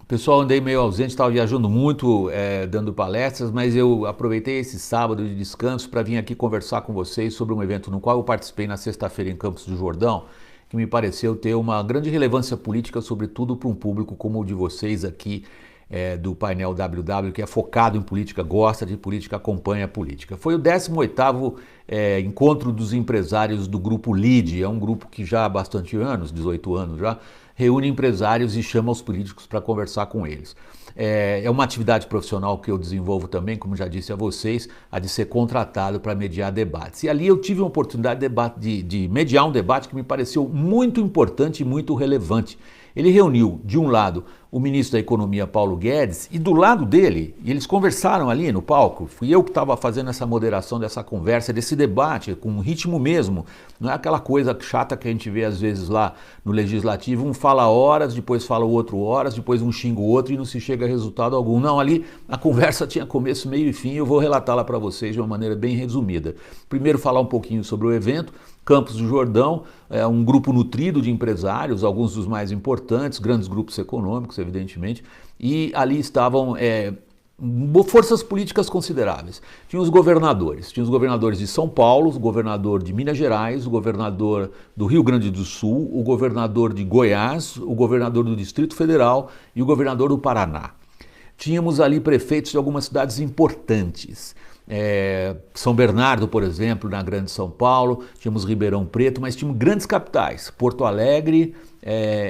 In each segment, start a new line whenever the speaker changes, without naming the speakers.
Pessoal, andei meio ausente, estava viajando muito, dando palestras, mas eu aproveitei esse sábado de descanso para vir aqui conversar com vocês sobre um evento no qual eu participei na sexta-feira em Campos do Jordão, que me pareceu ter uma grande relevância política, sobretudo para um público como o de vocês aqui, do painel WW, que é focado em política, gosta de política, acompanha a política. Foi o 18º encontro dos empresários do grupo LEAD, é um grupo que já há bastante anos, 18 anos já, reúne empresários e chama os políticos para conversar com eles. É uma atividade profissional que eu desenvolvo também, como já disse a vocês, a de ser contratado para mediar debates. E ali eu tive a oportunidade de mediar um debate que me pareceu muito importante e muito relevante. Ele reuniu, de um lado, o ministro da Economia, Paulo Guedes, e do lado dele, e eles conversaram ali no palco, fui eu que estava fazendo essa moderação dessa conversa, desse debate, com um ritmo mesmo, não é aquela coisa chata que a gente vê às vezes lá no Legislativo, um fala horas, depois fala o outro horas, depois um xinga o outro e não se chega a resultado algum. Não, ali a conversa tinha começo, meio e fim, eu vou relatá-la para vocês de uma maneira bem resumida. Primeiro falar um pouquinho sobre o evento. Campos do Jordão é um grupo nutrido de empresários, alguns dos mais importantes, grandes grupos econômicos, evidentemente, e ali estavam forças políticas consideráveis. Tinha os governadores de São Paulo, o governador de Minas Gerais, o governador do Rio Grande do Sul, o governador de Goiás, o governador do Distrito Federal e o governador do Paraná. Tínhamos ali prefeitos de algumas cidades importantes. São Bernardo, por exemplo, na Grande São Paulo, tínhamos Ribeirão Preto, mas tínhamos grandes capitais, Porto Alegre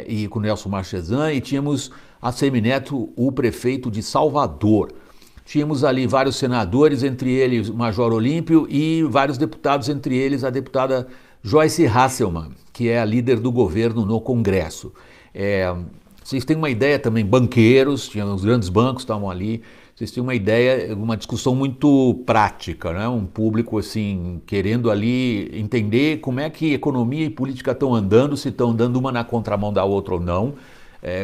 e com Nelson Marchesan, e tínhamos a Semineto, o prefeito de Salvador. Tínhamos ali vários senadores, entre eles o Major Olímpio, e vários deputados, entre eles a deputada Joyce Hasselmann, que é a líder do governo no Congresso. Vocês têm uma ideia também, banqueiros, tinham os grandes bancos estavam ali. Vocês têm uma ideia, uma discussão muito prática, né? Um público assim querendo ali entender como é que economia e política estão andando, se estão andando uma na contramão da outra ou não,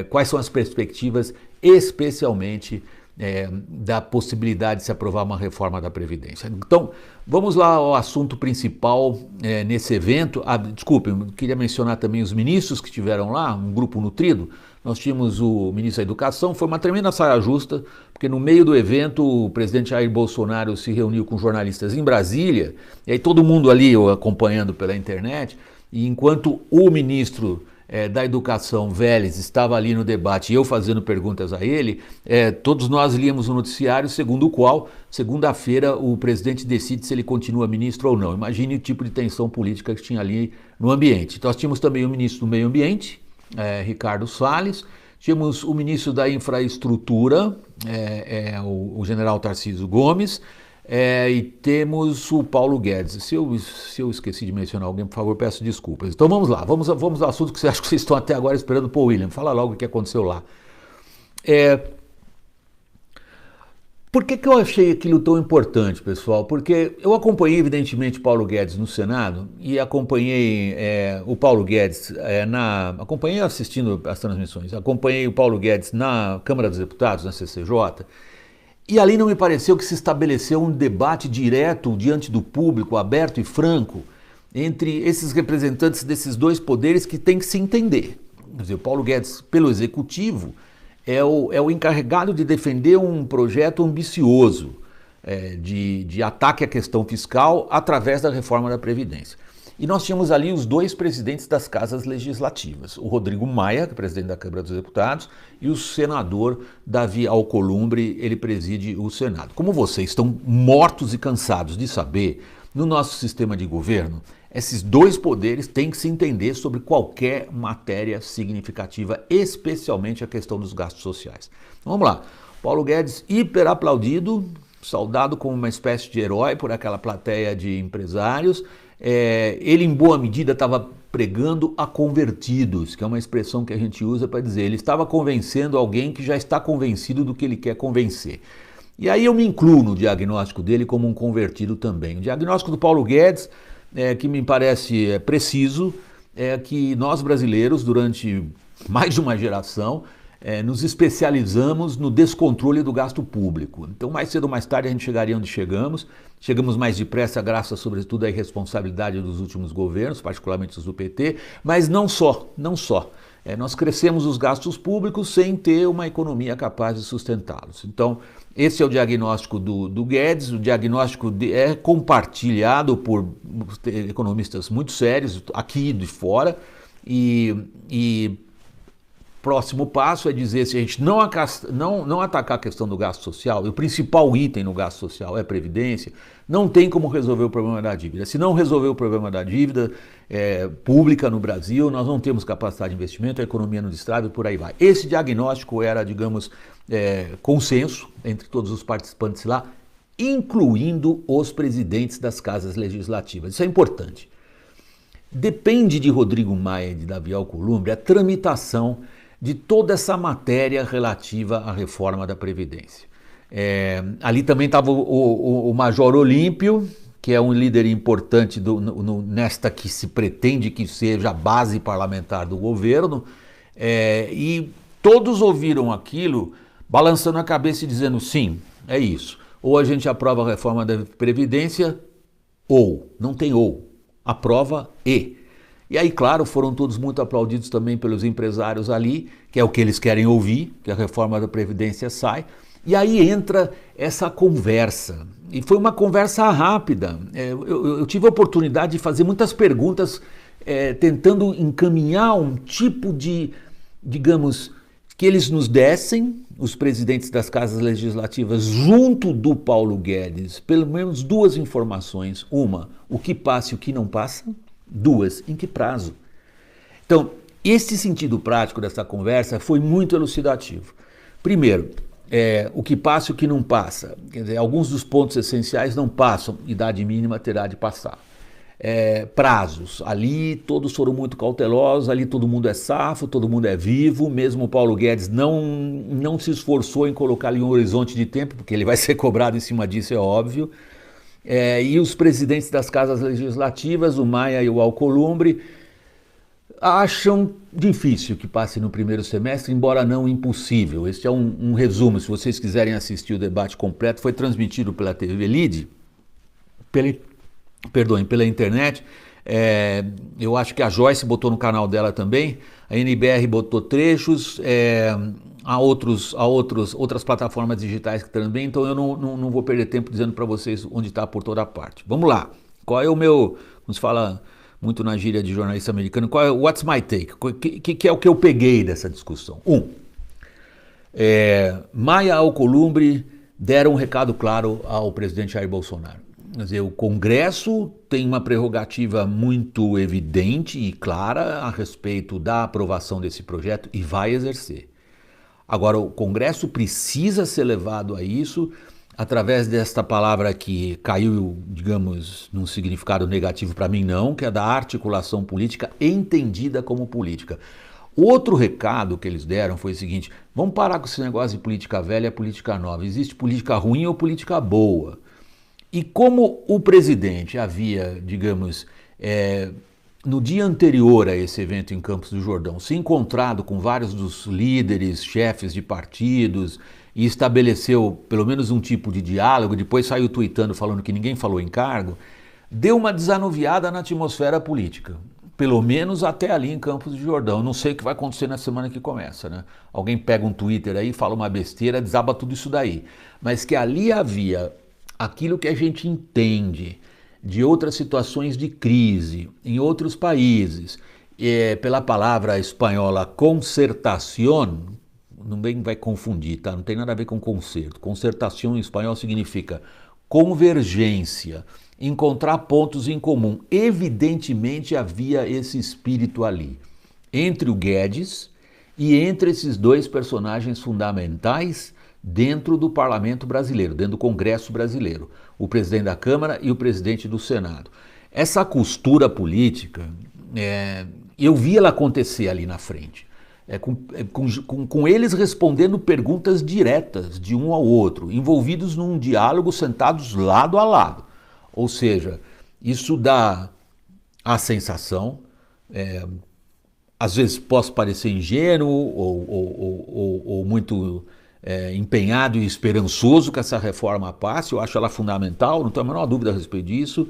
quais são as perspectivas, especialmente da possibilidade de se aprovar uma reforma da Previdência. Então, vamos lá ao assunto principal nesse evento. Desculpem, queria mencionar também os ministros que estiveram lá, um grupo nutrido. Nós tínhamos o ministro da Educação, foi uma tremenda saia justa, porque no meio do evento o presidente Jair Bolsonaro se reuniu com jornalistas em Brasília, e aí todo mundo ali acompanhando pela internet, e enquanto o ministro da Educação, Vélez, estava ali no debate e eu fazendo perguntas a ele, todos nós líamos o noticiário segundo o qual, segunda-feira, o presidente decide se ele continua ministro ou não. Imagine o tipo de tensão política que tinha ali no ambiente. Nós tínhamos também o ministro do Meio Ambiente, Ricardo Salles, tínhamos o ministro da Infraestrutura, o general Tarcísio Gomes, e temos o Paulo Guedes. Se eu esqueci de mencionar alguém, por favor, peço desculpas. Então vamos lá, vamos ao assunto que você acha que vocês estão até agora esperando. Pô, William, fala logo o que aconteceu lá. Por que eu achei aquilo tão importante, pessoal? Porque eu acompanhei, evidentemente, Paulo Guedes no Senado e acompanhei o Paulo Guedes acompanhei assistindo as transmissões, acompanhei o Paulo Guedes na Câmara dos Deputados, na CCJ, e ali não me pareceu que se estabeleceu um debate direto diante do público, aberto e franco, entre esses representantes desses dois poderes que têm que se entender. Quer dizer, o Paulo Guedes, pelo Executivo, é o encarregado de defender um projeto ambicioso de ataque à questão fiscal através da reforma da Previdência. E nós tínhamos ali os dois presidentes das casas legislativas, o Rodrigo Maia, que é presidente da Câmara dos Deputados, e o senador Davi Alcolumbre, ele preside o Senado. Como vocês estão mortos e cansados de saber, no nosso sistema de governo, esses dois poderes têm que se entender sobre qualquer matéria significativa, especialmente a questão dos gastos sociais. Então, vamos lá. Paulo Guedes, hiper aplaudido, saudado como uma espécie de herói por aquela plateia de empresários. Ele, em boa medida, estava pregando a convertidos, que é uma expressão que a gente usa para dizer, ele estava convencendo alguém que já está convencido do que ele quer convencer. E aí eu me incluo no diagnóstico dele como um convertido também. O diagnóstico do Paulo Guedes, que me parece preciso, é que nós brasileiros, durante mais de uma geração, nos especializamos no descontrole do gasto público. Então, mais cedo ou mais tarde, a gente chegaria onde chegamos. Chegamos mais depressa, graças, sobretudo, à irresponsabilidade dos últimos governos, particularmente os do PT, mas não só. Nós crescemos os gastos públicos sem ter uma economia capaz de sustentá-los. Então, esse é o diagnóstico do Guedes, o diagnóstico é compartilhado por economistas muito sérios, aqui e de fora, e próximo passo é dizer, se a gente não atacar a questão do gasto social, e o principal item no gasto social é a Previdência, não tem como resolver o problema da dívida. Se não resolver o problema da dívida pública no Brasil, nós não temos capacidade de investimento, a economia não destrava e por aí vai. Esse diagnóstico era, digamos, consenso entre todos os participantes lá, incluindo os presidentes das casas legislativas. Isso é importante. Depende de Rodrigo Maia e de Davi Alcolumbre a tramitação de toda essa matéria relativa à reforma da Previdência. Ali também estava o Major Olímpio, que é um líder importante nesta que se pretende que seja a base parlamentar do governo, e todos ouviram aquilo balançando a cabeça e dizendo sim, é isso. Ou a gente aprova a reforma da Previdência, ou, não tem ou, aprova e. E aí, claro, foram todos muito aplaudidos também pelos empresários ali, que é o que eles querem ouvir, que a reforma da Previdência sai. E aí entra essa conversa. E foi uma conversa rápida. Eu tive a oportunidade de fazer muitas perguntas, tentando encaminhar um tipo de, digamos, que eles nos dessem, os presidentes das casas legislativas, junto do Paulo Guedes, pelo menos duas informações. Uma, o que passa e o que não passa. Duas, em que prazo? Então, esse sentido prático dessa conversa foi muito elucidativo. Primeiro, o que passa e o que não passa. Quer dizer, alguns dos pontos essenciais não passam, idade mínima terá de passar. Prazos, ali todos foram muito cautelosos, ali todo mundo é safo, todo mundo é vivo, mesmo o Paulo Guedes não se esforçou em colocar ali um horizonte de tempo, porque ele vai ser cobrado em cima disso, é óbvio. E os presidentes das casas legislativas, o Maia e o Alcolumbre, acham difícil que passe no primeiro semestre, embora não impossível. Este é um resumo, se vocês quiserem assistir o debate completo, foi transmitido pela TV Lide, pela internet. Eu acho que a Joyce botou no canal dela também, a NBR botou trechos, há outras plataformas digitais que também, então eu não vou perder tempo dizendo para vocês onde está por toda parte. Vamos lá, qual é o meu, como se fala muito na gíria de jornalista americano, what's my take? Que é o que eu peguei dessa discussão? Maia e Alcolumbre deram um recado claro ao presidente Jair Bolsonaro. Quer dizer, o Congresso tem uma prerrogativa muito evidente e clara a respeito da aprovação desse projeto e vai exercer. Agora, o Congresso precisa ser levado a isso através desta palavra que caiu, digamos, num significado negativo para mim não, que é da articulação política entendida como política. Outro recado que eles deram foi o seguinte: vamos parar com esse negócio de política velha e política nova. Existe política ruim ou política boa. E como o presidente havia, digamos, no dia anterior a esse evento em Campos do Jordão, se encontrado com vários dos líderes, chefes de partidos e estabeleceu pelo menos um tipo de diálogo, depois saiu tuitando falando que ninguém falou em cargo, deu uma desanuviada na atmosfera política, pelo menos até ali em Campos do Jordão. Não sei o que vai acontecer na semana que começa, né? Alguém pega um Twitter aí, fala uma besteira, desaba tudo isso daí. Mas que ali havia aquilo que a gente entende de outras situações de crise em outros países, pela palavra espanhola concertación, não bem vai confundir, tá? Não tem nada a ver com concerto. Concertación em espanhol significa convergência, encontrar pontos em comum. Evidentemente havia esse espírito ali, entre o Guedes e entre esses dois personagens fundamentais dentro do parlamento brasileiro, dentro do Congresso brasileiro, o presidente da Câmara e o presidente do Senado. Essa costura política, eu vi ela acontecer ali na frente, com eles respondendo perguntas diretas de um ao outro, envolvidos num diálogo, sentados lado a lado. Ou seja, isso dá a sensação, às vezes posso parecer ingênuo ou muito empenhado e esperançoso que essa reforma passe, eu acho ela fundamental, não tenho a menor dúvida a respeito disso,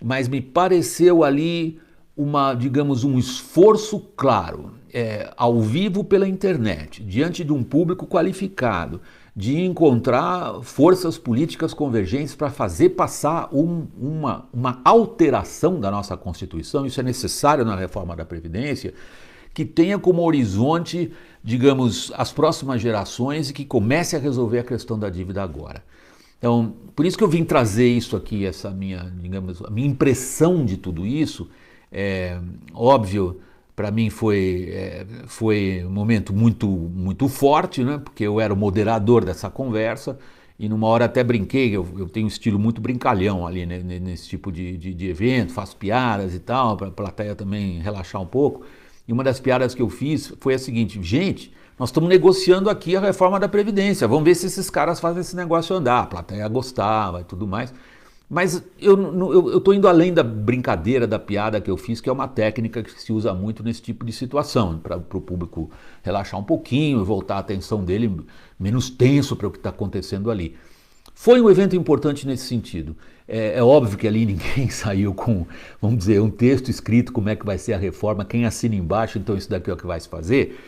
mas me pareceu ali digamos, um esforço claro, ao vivo pela internet, diante de um público qualificado, de encontrar forças políticas convergentes para fazer passar uma alteração da nossa Constituição, isso é necessário na reforma da Previdência, que tenha como horizonte, digamos, as próximas gerações e que comece a resolver a questão da dívida agora. Então, por isso que eu vim trazer isso aqui, essa minha, digamos, a minha impressão de tudo isso. Óbvio, para mim foi um momento muito forte, né? Porque eu era o moderador dessa conversa e numa hora até brinquei, eu tenho um estilo muito brincalhão ali, né? Nesse tipo de evento, faço piadas e tal, para a plateia também relaxar um pouco. E uma das piadas que eu fiz foi a seguinte: gente, nós estamos negociando aqui a reforma da Previdência, vamos ver se esses caras fazem esse negócio andar. A plateia gostava e tudo mais. Mas eu estou indo além da brincadeira, da piada que eu fiz, que é uma técnica que se usa muito nesse tipo de situação, para o público relaxar um pouquinho e voltar a atenção dele menos tenso para o que está acontecendo ali. Foi um evento importante nesse sentido. É óbvio que ali ninguém saiu com, vamos dizer, um texto escrito como é que vai ser a reforma, quem assina embaixo, então isso daqui é o que vai se fazer.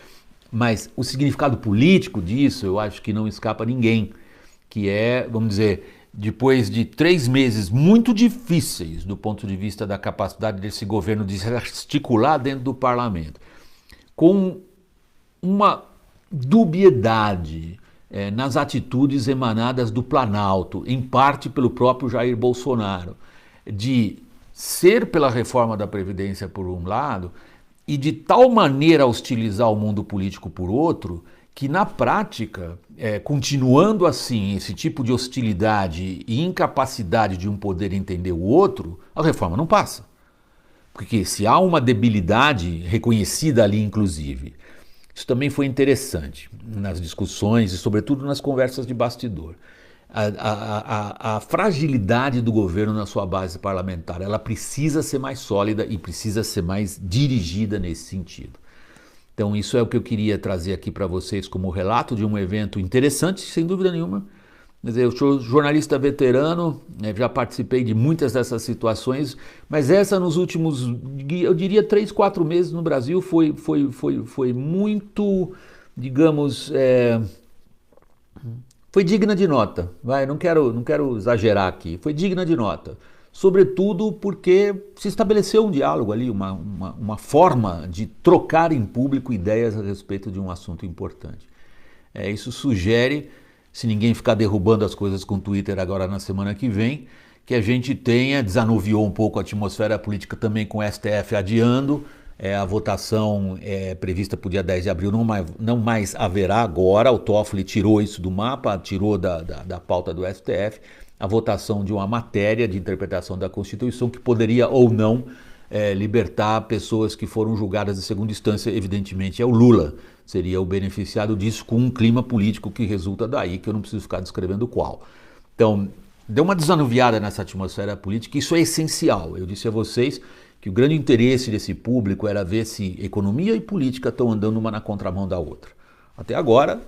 Mas o significado político disso eu acho que não escapa a ninguém, que é, vamos dizer, depois de 3 meses muito difíceis do ponto de vista da capacidade desse governo de se articular dentro do parlamento, com uma dubiedade nas atitudes emanadas do Planalto, em parte pelo próprio Jair Bolsonaro, de ser pela reforma da Previdência por um lado e de tal maneira hostilizar o mundo político por outro, que na prática, continuando assim, esse tipo de hostilidade e incapacidade de um poder entender o outro, a reforma não passa. Porque se há uma debilidade reconhecida ali, inclusive, isso também foi interessante nas discussões e sobretudo nas conversas de bastidor. A fragilidade do governo na sua base parlamentar, ela precisa ser mais sólida e precisa ser mais dirigida nesse sentido. Então isso é o que eu queria trazer aqui para vocês como relato de um evento interessante, sem dúvida nenhuma. Quer dizer, eu sou jornalista veterano, já participei de muitas dessas situações, mas essa nos últimos, eu diria, 3, 4 meses no Brasil foi muito, digamos, foi digna de nota. Não quero exagerar aqui, foi digna de nota. Sobretudo porque se estabeleceu um diálogo ali, uma forma de trocar em público ideias a respeito de um assunto importante. Isso sugere, se ninguém ficar derrubando as coisas com o Twitter agora na semana que vem, que a gente desanuviou um pouco a atmosfera política também com o STF adiando, a votação prevista para o dia 10 de abril não mais haverá agora, o Toffoli tirou isso do mapa, tirou da pauta do STF, a votação de uma matéria de interpretação da Constituição que poderia ou não libertar pessoas que foram julgadas de segunda instância. Evidentemente é o Lula, seria o beneficiado disso, com um clima político que resulta daí, que eu não preciso ficar descrevendo qual. Então, deu uma desanuviada nessa atmosfera política, isso é essencial. Eu disse a vocês que o grande interesse desse público era ver se economia e política estão andando uma na contramão da outra. Até agora,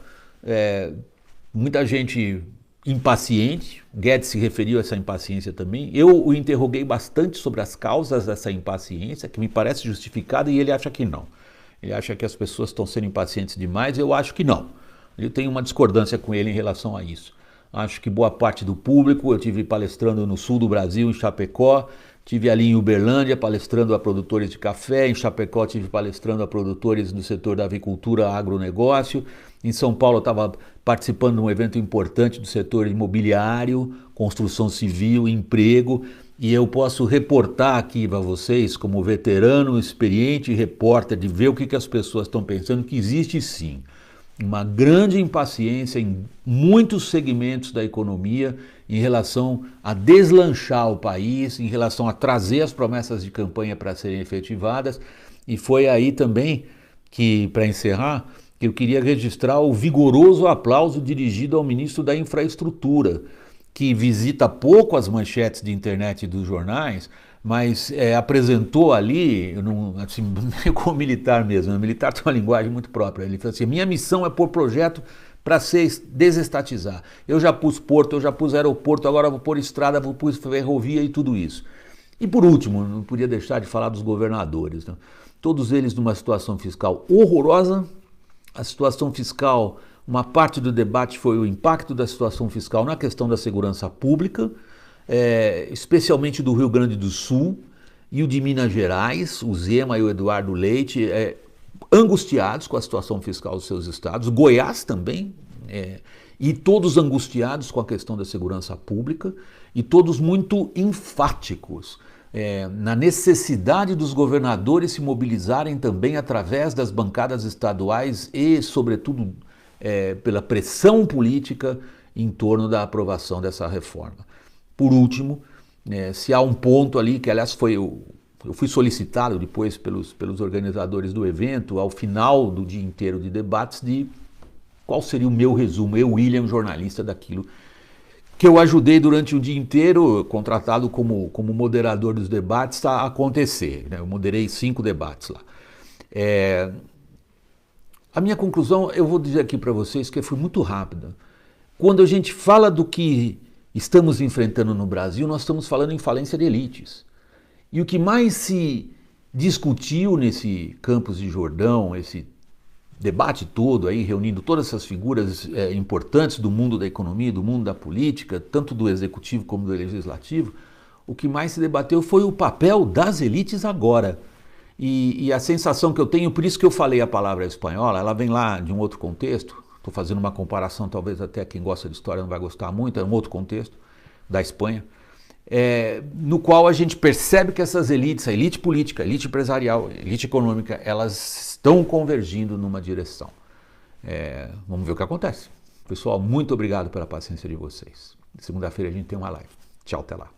muita gente impaciente, Guedes se referiu a essa impaciência também. Eu o interroguei bastante sobre as causas dessa impaciência, que me parece justificada, e ele acha que não. Ele acha que as pessoas estão sendo impacientes demais, eu acho que não. Eu tenho uma discordância com ele em relação a isso. Acho que boa parte do público, eu tive palestrando no sul do Brasil, em Chapecó, tive ali em Uberlândia palestrando a produtores de café, em Chapecó tive palestrando a produtores do setor da avicultura, agronegócio, em São Paulo eu estava participando de um evento importante do setor imobiliário, construção civil, emprego, e eu posso reportar aqui para vocês, como veterano, experiente repórter, de ver o que as pessoas estão pensando, que existe sim uma grande impaciência em muitos segmentos da economia em relação a deslanchar o país, em relação a trazer as promessas de campanha para serem efetivadas. E foi aí também que, para encerrar, eu queria registrar o vigoroso aplauso dirigido ao ministro da Infraestrutura, que visita pouco as manchetes de internet dos jornais, mas apresentou ali, assim, meio como militar mesmo, o militar tem uma linguagem muito própria. Ele falou assim: minha missão é pôr projeto para desestatizar. Eu já pus porto, eu já pus aeroporto, agora vou pôr estrada, vou pôr ferrovia e tudo isso. E por último, não podia deixar de falar dos governadores, né? Todos eles numa situação fiscal horrorosa. A situação fiscal, uma parte do debate foi o impacto da situação fiscal na questão da segurança pública, especialmente do Rio Grande do Sul e o de Minas Gerais, o Zema e o Eduardo Leite, angustiados com a situação fiscal dos seus estados, Goiás também, e todos angustiados com a questão da segurança pública e todos muito enfáticos na necessidade dos governadores se mobilizarem também através das bancadas estaduais e, sobretudo, pela pressão política em torno da aprovação dessa reforma. Por último, se há um ponto ali que, aliás, eu fui solicitado depois pelos organizadores do evento, ao final do dia inteiro de debates, de qual seria o meu resumo, eu, William, jornalista, daquilo que eu ajudei durante o dia inteiro, contratado como moderador dos debates, a acontecer. Eu moderei 5 debates lá. A minha conclusão, eu vou dizer aqui para vocês que foi muito rápida. Quando a gente fala do que estamos enfrentando no Brasil, nós estamos falando em falência de elites. E o que mais se discutiu nesse Campos de Jordão, esse debate todo aí, reunindo todas essas figuras importantes do mundo da economia, do mundo da política, tanto do executivo como do legislativo, o que mais se debateu foi o papel das elites agora. E a sensação que eu tenho, por isso que eu falei a palavra espanhola, ela vem lá de um outro contexto, estou fazendo uma comparação, talvez até quem gosta de história não vai gostar muito, é um outro contexto, da Espanha, no qual a gente percebe que essas elites, a elite política, a elite empresarial, a elite econômica, elas estão convergindo numa direção. Vamos ver o que acontece. Pessoal, muito obrigado pela paciência de vocês. Segunda-feira a gente tem uma live. Tchau, até lá.